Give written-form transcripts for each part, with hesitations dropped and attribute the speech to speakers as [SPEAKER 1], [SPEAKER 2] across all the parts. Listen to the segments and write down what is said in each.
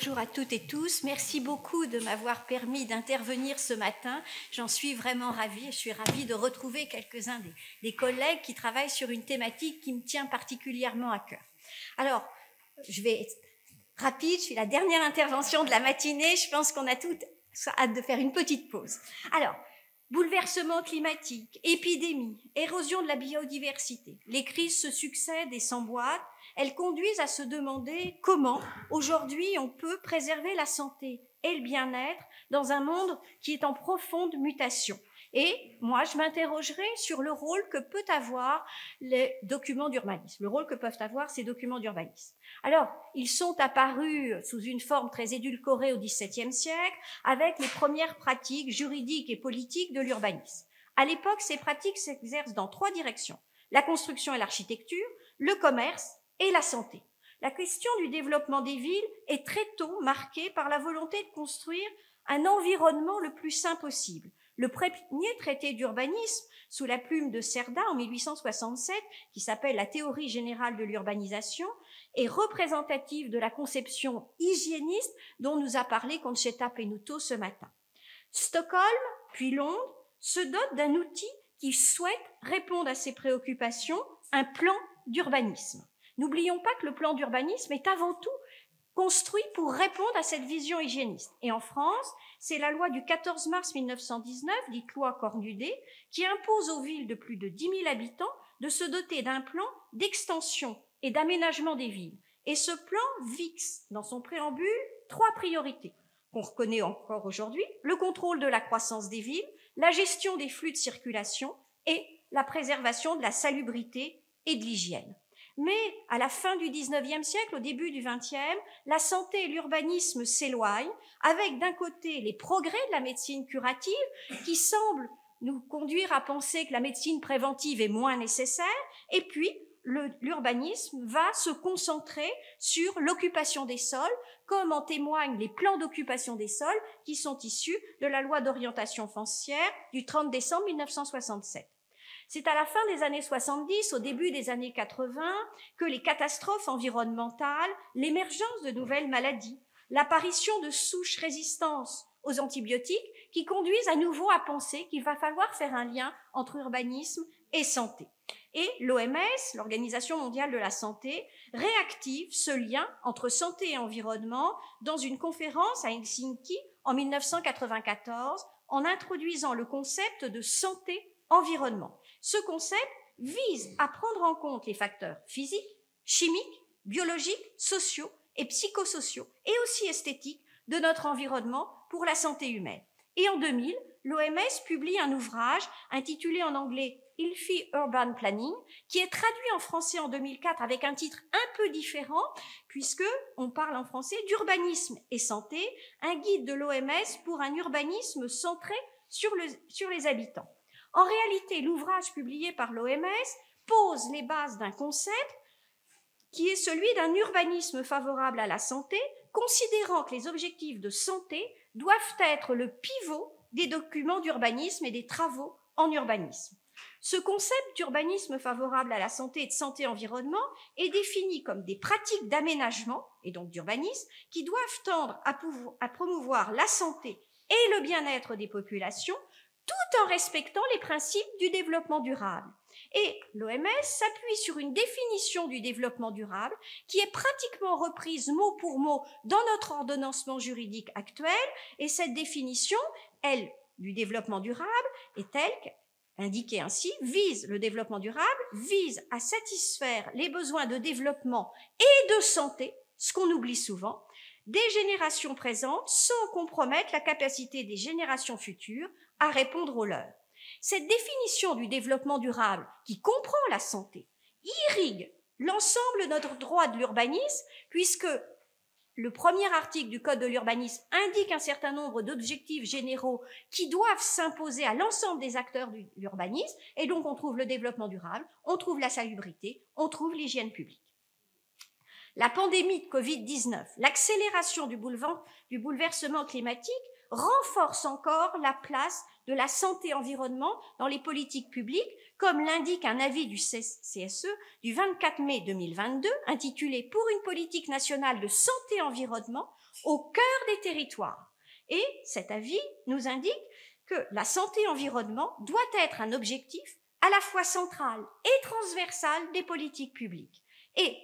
[SPEAKER 1] Bonjour à toutes et tous. Merci beaucoup de m'avoir permis d'intervenir ce matin. J'en suis vraiment ravie. Je suis ravie de retrouver quelques-uns des collègues qui travaillent sur une thématique qui me tient particulièrement à cœur. Alors, je vais être rapide. Je suis la dernière intervention de la matinée. Je pense qu'on a toutes hâte de faire une petite pause. Alors, bouleversement climatique, épidémie, érosion de la biodiversité. Les crises se succèdent et s'emboîtent. Elles conduisent à se demander comment, aujourd'hui, on peut préserver la santé et le bien-être dans un monde qui est en profonde mutation. Et moi, je m'interrogerai sur le rôle que peut avoir les documents d'urbanisme, le rôle que peuvent avoir ces documents d'urbanisme. Alors, ils sont apparus sous une forme très édulcorée au XVIIe siècle, avec les premières pratiques juridiques et politiques de l'urbanisme. À l'époque, ces pratiques s'exercent dans trois directions: la construction et l'architecture, le commerce et la santé. La question du développement des villes est très tôt marquée par la volonté de construire un environnement le plus sain possible. Le premier traité d'urbanisme, sous la plume de Cerda en 1867, qui s'appelle la théorie générale de l'urbanisation, est représentatif de la conception hygiéniste dont nous a parlé Concetta Penuto ce matin. Stockholm, puis Londres, se dotent d'un outil qui souhaite répondre à ces préoccupations, un plan d'urbanisme. N'oublions pas que le plan d'urbanisme est avant tout construit pour répondre à cette vision hygiéniste. Et en France, c'est la loi du 14 mars 1919, dite loi Cornudet, qui impose aux villes de plus de 10 000 habitants de se doter d'un plan d'extension et d'aménagement des villes. Et ce plan fixe, dans son préambule, trois priorités qu'on reconnaît encore aujourd'hui: le contrôle de la croissance des villes, la gestion des flux de circulation et la préservation de la salubrité et de l'hygiène. Mais à la fin du XIXe siècle, au début du XXe, la santé et l'urbanisme s'éloignent, avec d'un côté les progrès de la médecine curative qui semblent nous conduire à penser que la médecine préventive est moins nécessaire, et puis l'urbanisme va se concentrer sur l'occupation des sols, comme en témoignent les plans d'occupation des sols qui sont issus de la loi d'orientation foncière du 30 décembre 1967. C'est à la fin des années 70, au début des années 80, que les catastrophes environnementales, l'émergence de nouvelles maladies, l'apparition de souches résistantes aux antibiotiques qui conduisent à nouveau à penser qu'il va falloir faire un lien entre urbanisme et santé. Et l'OMS, l'Organisation mondiale de la santé, réactive ce lien entre santé et environnement dans une conférence à Helsinki en 1994 en introduisant le concept de santé-environnement. Ce concept vise à prendre en compte les facteurs physiques, chimiques, biologiques, sociaux et psychosociaux, et aussi esthétiques, de notre environnement pour la santé humaine. Et en 2000, l'OMS publie un ouvrage intitulé en anglais Healthy Urban Planning, qui est traduit en français en 2004 avec un titre un peu différent, puisque on parle en français d'urbanisme et santé, un guide de l'OMS pour un urbanisme centré sur les habitants. En réalité, l'ouvrage publié par l'OMS pose les bases d'un concept qui est celui d'un urbanisme favorable à la santé, considérant que les objectifs de santé doivent être le pivot des documents d'urbanisme et des travaux en urbanisme. Ce concept d'urbanisme favorable à la santé et de santé-environnement est défini comme des pratiques d'aménagement, et donc d'urbanisme, qui doivent tendre à promouvoir la santé et le bien-être des populations, tout en respectant les principes du développement durable. Et l'OMS s'appuie sur une définition du développement durable qui est pratiquement reprise mot pour mot dans notre ordonnancement juridique actuel, et cette définition, elle, du développement durable, est telle qu'indiquée ainsi: le développement durable vise à satisfaire les besoins de développement et de santé, ce qu'on oublie souvent, des générations présentes sans compromettre la capacité des générations futures à répondre aux leurs. Cette définition du développement durable, qui comprend la santé, irrigue l'ensemble de notre droit de l'urbanisme, puisque le premier article du Code de l'urbanisme indique un certain nombre d'objectifs généraux qui doivent s'imposer à l'ensemble des acteurs de l'urbanisme, et donc on trouve le développement durable, on trouve la salubrité, on trouve l'hygiène publique. La pandémie de Covid-19, l'accélération du bouleversement climatique renforce encore la place de la santé-environnement dans les politiques publiques, comme l'indique un avis du CSE du 24 mai 2022, intitulé « Pour une politique nationale de santé-environnement au cœur des territoires. Et cet avis nous indique que la santé-environnement doit être un objectif à la fois central et transversal des politiques publiques. Et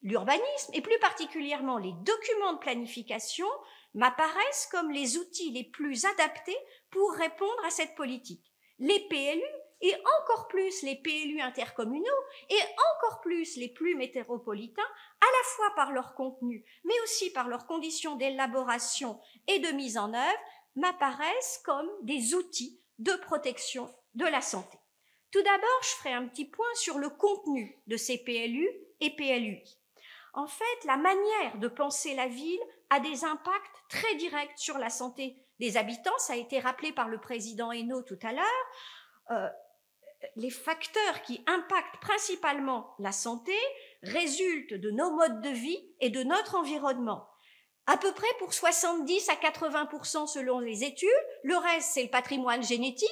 [SPEAKER 1] l'urbanisme, et plus particulièrement les documents de planification, m'apparaissent comme les outils les plus adaptés pour répondre à cette politique. Les PLU, et encore plus les PLU intercommunaux, et encore plus les plus métropolitains, à la fois par leur contenu, mais aussi par leurs conditions d'élaboration et de mise en œuvre, m'apparaissent comme des outils de protection de la santé. Tout d'abord, je ferai un petit point sur le contenu de ces PLU et PLUI. En fait, la manière de penser la ville a des impacts très directs sur la santé des habitants. Ça a été rappelé par le président Hainaut tout à l'heure. Les facteurs qui impactent principalement la santé résultent de nos modes de vie et de notre environnement. À peu près pour 70 à 80% selon les études. Le reste, c'est le patrimoine génétique,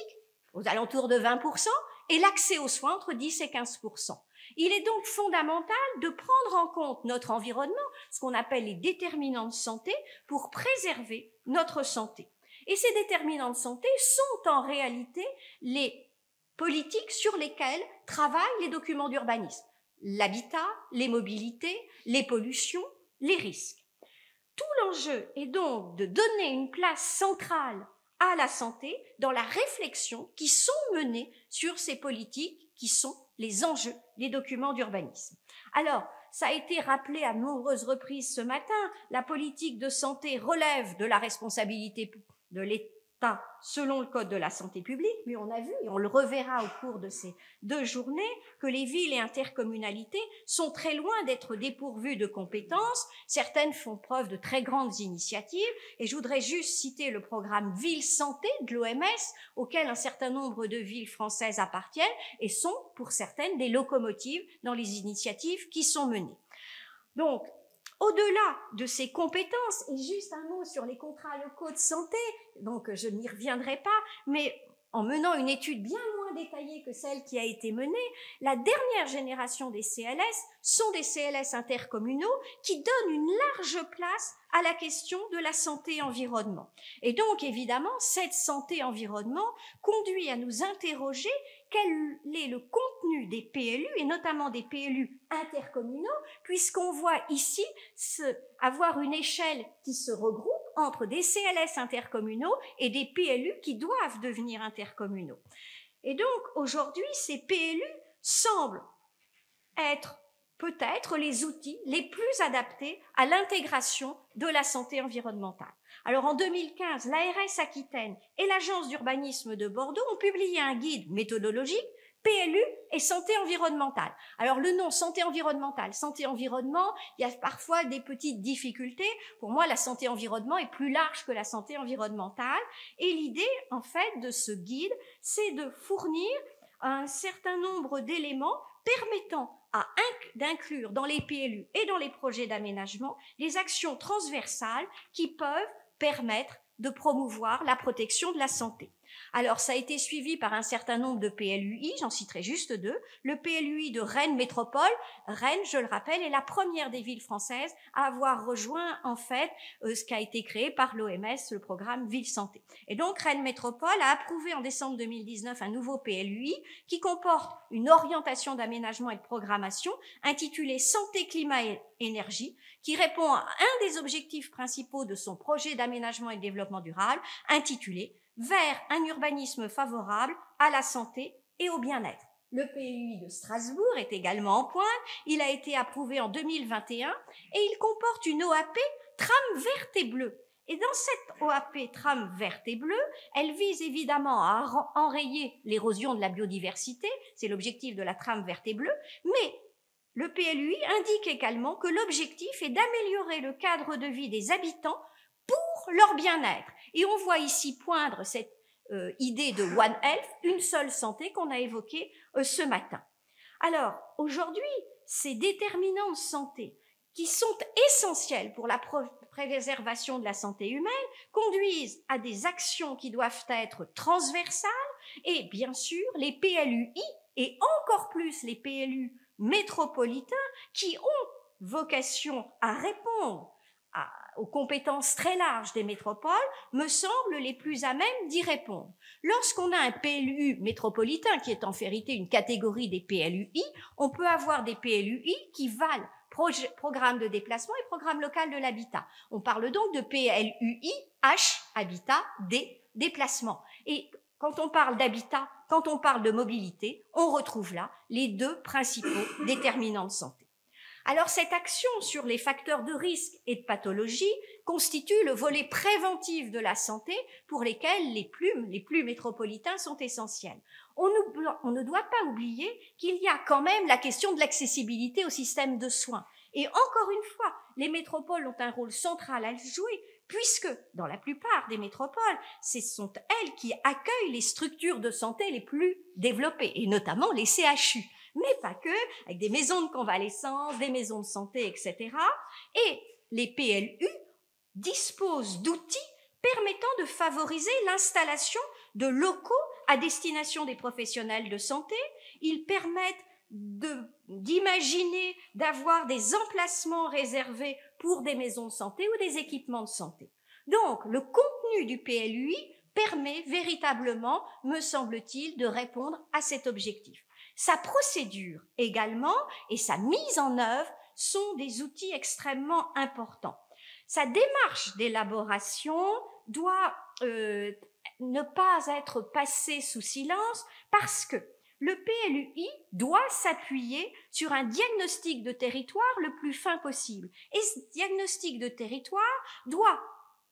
[SPEAKER 1] aux alentours de 20%, et l'accès aux soins entre 10 et 15%. Il est donc fondamental de prendre en compte notre environnement, ce qu'on appelle les déterminants de santé, pour préserver notre santé. Et ces déterminants de santé sont en réalité les politiques sur lesquelles travaillent les documents d'urbanisme. L'habitat, les mobilités, les pollutions, les risques. Tout l'enjeu est donc de donner une place centrale à la santé dans la réflexion qui sont menées sur ces politiques qui sont les enjeux des documents d'urbanisme. Alors, ça a été rappelé à de nombreuses reprises ce matin, la politique de santé relève de la responsabilité de l'État selon le Code de la santé publique, mais on a vu, et on le reverra au cours de ces 2 journées, que les villes et intercommunalités sont très loin d'être dépourvues de compétences. Certaines font preuve de très grandes initiatives, et je voudrais juste citer le programme Ville Santé de l'OMS, auquel un certain nombre de villes françaises appartiennent, et sont, pour certaines, des locomotives dans les initiatives qui sont menées. Donc, au-delà de ces compétences, et juste un mot sur les contrats locaux de santé, donc je n'y reviendrai pas, mais en menant une étude bien moins détaillée que celle qui a été menée, la dernière génération des CLS sont des CLS intercommunaux qui donnent une large place à la question de la santé-environnement. Et donc, évidemment, cette santé-environnement conduit à nous interroger quel est le contenu des PLU, et notamment des PLU intercommunaux, puisqu'on voit ici avoir une échelle qui se regroupe entre des CLS intercommunaux et des PLU qui doivent devenir intercommunaux. Et donc, aujourd'hui, ces PLU semblent être peut-être les outils les plus adaptés à l'intégration de la santé environnementale. Alors en 2015, l'ARS Aquitaine et l'Agence d'urbanisme de Bordeaux ont publié un guide méthodologique PLU et santé environnementale. Alors le nom santé-environnement, il y a parfois des petites difficultés. Pour moi, la santé-environnement est plus large que la santé environnementale. Et l'idée, en fait, de ce guide, c'est de fournir un certain nombre d'éléments permettant d'inclure dans les PLU et dans les projets d'aménagement les actions transversales qui peuvent permettre de promouvoir la protection de la santé. Alors, ça a été suivi par un certain nombre de PLUI, j'en citerai juste 2. Le PLUI de Rennes Métropole. Rennes, je le rappelle, est la première des villes françaises à avoir rejoint, en fait, ce qui a été créé par l'OMS, le programme Ville Santé. Et donc, Rennes Métropole a approuvé en décembre 2019 un nouveau PLUI qui comporte une orientation d'aménagement et de programmation intitulée Santé, climat et énergie, qui répond à un des objectifs principaux de son projet d'aménagement et de développement durable, intitulé vers un urbanisme favorable à la santé et au bien-être. Le PLUI de Strasbourg est également en pointe. Il a été approuvé en 2021 et il comporte une OAP trame verte et bleue. Et dans cette OAP trame verte et bleue, elle vise évidemment à enrayer l'érosion de la biodiversité, c'est l'objectif de la trame verte et bleue, mais le PLUI indique également que l'objectif est d'améliorer le cadre de vie des habitants pour leur bien-être. Et on voit ici poindre cette idée de One Health, une seule santé qu'on a évoquée ce matin. Alors, aujourd'hui, ces déterminants de santé qui sont essentiels pour la préservation de la santé humaine conduisent à des actions qui doivent être transversales et bien sûr les PLUI et encore plus les PLU métropolitains qui ont vocation à répondre aux compétences très larges des métropoles me semblent les plus à même d'y répondre. Lorsqu'on a un PLU métropolitain, qui est en vérité une catégorie des PLUI, on peut avoir des PLUI qui valent programme de déplacement et programme local de l'habitat. On parle donc de PLUI, H, habitat, D, déplacement. Et quand on parle d'habitat, quand on parle de mobilité, on retrouve là les deux principaux déterminants de santé. Alors cette action sur les facteurs de risque et de pathologie constitue le volet préventif de la santé pour lesquels les plus métropolitains sont essentiels. On ne doit pas oublier qu'il y a quand même la question de l'accessibilité au système de soins. Et encore une fois, les métropoles ont un rôle central à jouer, puisque dans la plupart des métropoles, ce sont elles qui accueillent les structures de santé les plus développées, et notamment les CHU. Mais pas que, avec des maisons de convalescence, des maisons de santé, etc. Et les PLU disposent d'outils permettant de favoriser l'installation de locaux à destination des professionnels de santé. Ils permettent d'imaginer, d'avoir des emplacements réservés pour des maisons de santé ou des équipements de santé. Donc, le contenu du PLUI permet véritablement, me semble-t-il, de répondre à cet objectif. Sa procédure également et sa mise en œuvre sont des outils extrêmement importants. Sa démarche d'élaboration doit ne pas être passée sous silence parce que le PLUI doit s'appuyer sur un diagnostic de territoire le plus fin possible. Et ce diagnostic de territoire doit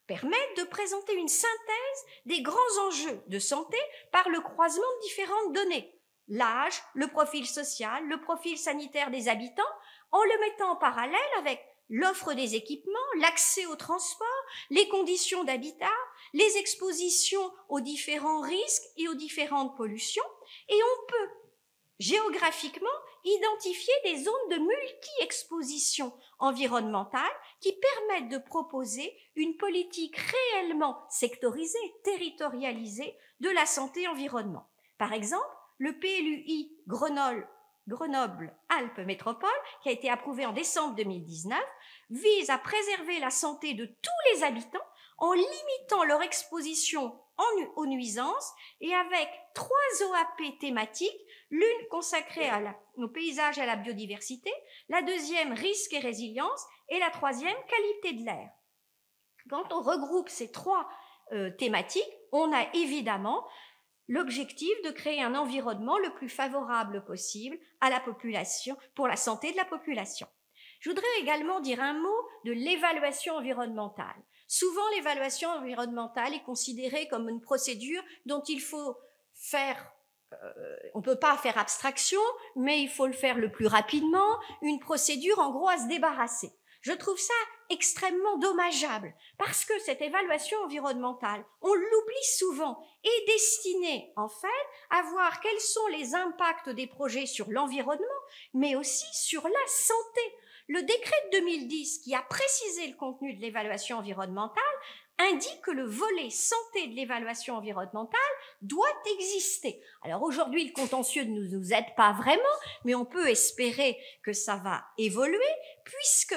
[SPEAKER 1] permettre de présenter une synthèse des grands enjeux de santé par le croisement de différentes données. L'âge, le profil social, le profil sanitaire des habitants, en le mettant en parallèle avec l'offre des équipements, l'accès au transport, les conditions d'habitat, les expositions aux différents risques et aux différentes pollutions, et on peut géographiquement identifier des zones de multi-exposition environnementale qui permettent de proposer une politique réellement sectorisée, territorialisée de la santé-environnement. Par exemple, le PLUI Grenoble-Alpes Métropole, qui a été approuvé en décembre 2019, vise à préserver la santé de tous les habitants en limitant leur exposition aux nuisances et avec 3 OAP thématiques, l'une consacrée au paysage et à la biodiversité, la deuxième risque et résilience et la troisième qualité de l'air. Quand on regroupe ces 3 thématiques, on a évidemment l'objectif de créer un environnement le plus favorable possible à la population, pour la santé de la population. Je voudrais également dire un mot de l'évaluation environnementale. Souvent, l'évaluation environnementale est considérée comme une procédure dont il faut faire, on ne peut pas faire abstraction, mais il faut le faire le plus rapidement, une procédure en gros à se débarrasser. Je trouve ça extrêmement dommageable parce que cette évaluation environnementale, on l'oublie souvent, est destinée en fait à voir quels sont les impacts des projets sur l'environnement, mais aussi sur la santé. Le décret de 2010 qui a précisé le contenu de l'évaluation environnementale indique que le volet santé de l'évaluation environnementale doit exister. Alors aujourd'hui, le contentieux ne nous aide pas vraiment, mais on peut espérer que ça va évoluer puisque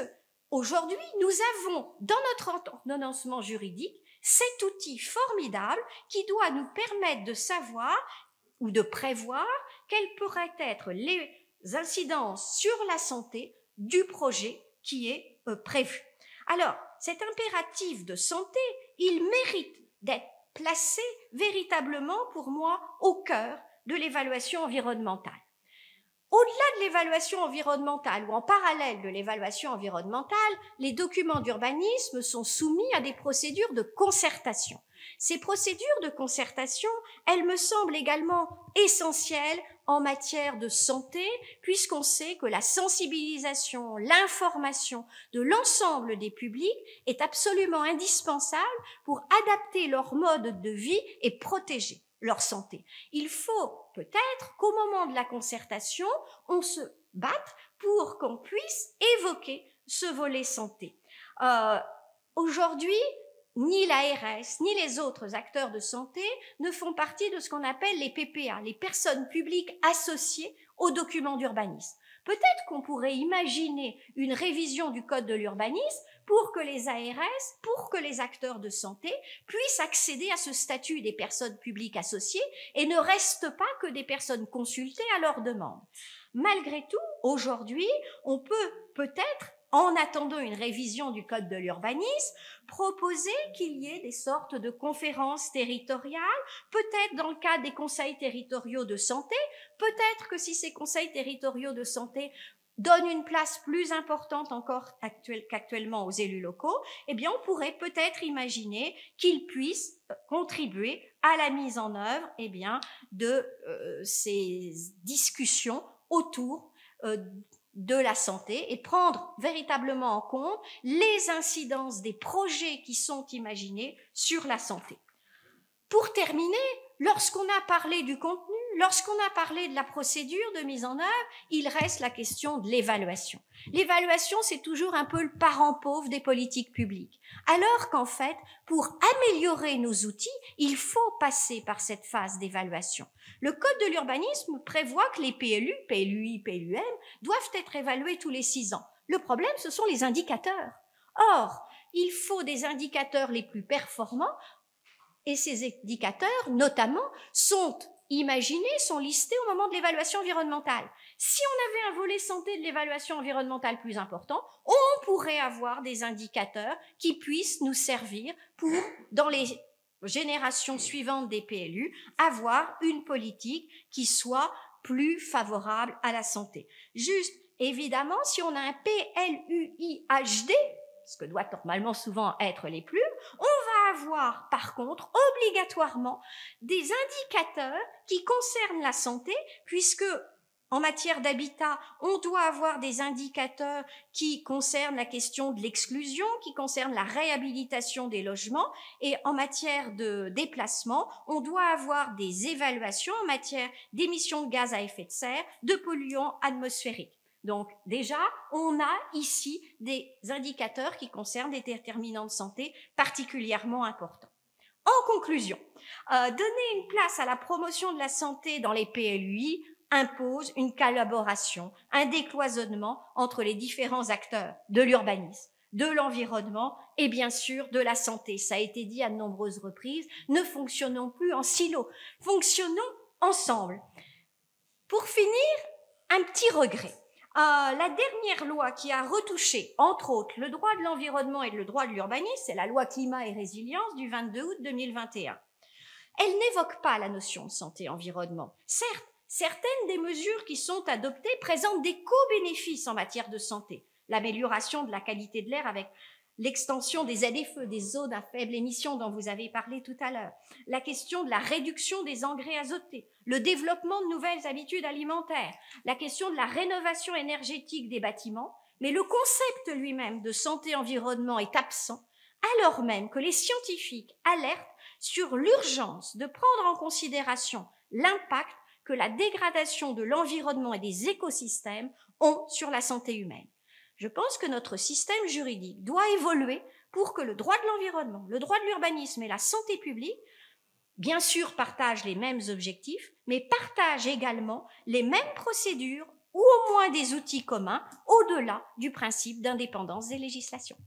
[SPEAKER 1] aujourd'hui, nous avons dans notre ordonnancement juridique cet outil formidable qui doit nous permettre de savoir ou de prévoir quelles pourraient être les incidences sur la santé du projet qui est prévu. Alors, cet impératif de santé, il mérite d'être placé véritablement pour moi au cœur de l'évaluation environnementale. Au-delà de l'évaluation environnementale ou en parallèle de l'évaluation environnementale, les documents d'urbanisme sont soumis à des procédures de concertation. Ces procédures de concertation, elles me semblent également essentielles en matière de santé, puisqu'on sait que la sensibilisation, l'information de l'ensemble des publics est absolument indispensable pour adapter leur mode de vie et protéger leur santé. Il faut peut-être qu'au moment de la concertation, on se batte pour qu'on puisse évoquer ce volet santé. Aujourd'hui, ni l'ARS, ni les autres acteurs de santé ne font partie de ce qu'on appelle les PPA, les personnes publiques associées aux documents d'urbanisme. Peut-être qu'on pourrait imaginer une révision du code de l'urbanisme pour que les ARS, pour que les acteurs de santé puissent accéder à ce statut des personnes publiques associées et ne restent pas que des personnes consultées à leur demande. Malgré tout, aujourd'hui, on peut peut-être, en attendant une révision du code de l'urbanisme, proposer qu'il y ait des sortes de conférences territoriales, peut-être dans le cadre des conseils territoriaux de santé, peut-être que si ces conseils territoriaux de santé donnent une place plus importante encore qu'actuellement aux élus locaux, eh bien on pourrait peut-être imaginer qu'ils puissent contribuer à la mise en œuvre de ces discussions autour de la santé et prendre véritablement en compte les incidences des projets qui sont imaginés sur la santé. Pour terminer, lorsqu'on a parlé du contenu, lorsqu'on a parlé de la procédure de mise en œuvre, il reste la question de l'évaluation. L'évaluation, c'est toujours un peu le parent pauvre des politiques publiques. Alors qu'en fait, pour améliorer nos outils, il faut passer par cette phase d'évaluation. Le Code de l'urbanisme prévoit que les PLU, PLUI, PLUM, doivent être évalués tous les 6 ans. Le problème, ce sont les indicateurs. Or, il faut des indicateurs les plus performants. Et ces indicateurs, notamment, sont imaginés, sont listés au moment de l'évaluation environnementale. Si on avait un volet santé de l'évaluation environnementale plus important, on pourrait avoir des indicateurs qui puissent nous servir pour, dans les générations suivantes des PLU, avoir une politique qui soit plus favorable à la santé. Juste, évidemment, si on a un PLUI-HD, ce que doit normalement souvent être les plumes, on va avoir par contre obligatoirement des indicateurs qui concernent la santé, puisque en matière d'habitat, on doit avoir des indicateurs qui concernent la question de l'exclusion, qui concernent la réhabilitation des logements, et en matière de déplacement, on doit avoir des évaluations en matière d'émissions de gaz à effet de serre, de polluants atmosphériques. Donc déjà, on a ici des indicateurs qui concernent des déterminants de santé particulièrement importants. En conclusion, donner une place à la promotion de la santé dans les PLUI impose une collaboration, un décloisonnement entre les différents acteurs de l'urbanisme, de l'environnement et bien sûr de la santé. Ça a été dit à de nombreuses reprises, ne fonctionnons plus en silo, fonctionnons ensemble. Pour finir, un petit regret. La dernière loi qui a retouché, entre autres, le droit de l'environnement et le droit de l'urbanisme, c'est la loi climat et résilience du 22 août 2021. Elle n'évoque pas la notion de santé-environnement. Certes, certaines des mesures qui sont adoptées présentent des co-bénéfices en matière de santé. L'amélioration de la qualité de l'air avec l'extension des ZFE, des zones à faible émission dont vous avez parlé tout à l'heure, la question de la réduction des engrais azotés, le développement de nouvelles habitudes alimentaires, la question de la rénovation énergétique des bâtiments, mais le concept lui-même de santé-environnement est absent, alors même que les scientifiques alertent sur l'urgence de prendre en considération l'impact que la dégradation de l'environnement et des écosystèmes ont sur la santé humaine. Je pense que notre système juridique doit évoluer pour que le droit de l'environnement, le droit de l'urbanisme et la santé publique, bien sûr, partagent les mêmes objectifs, mais partagent également les mêmes procédures ou au moins des outils communs au-delà du principe d'indépendance des législations.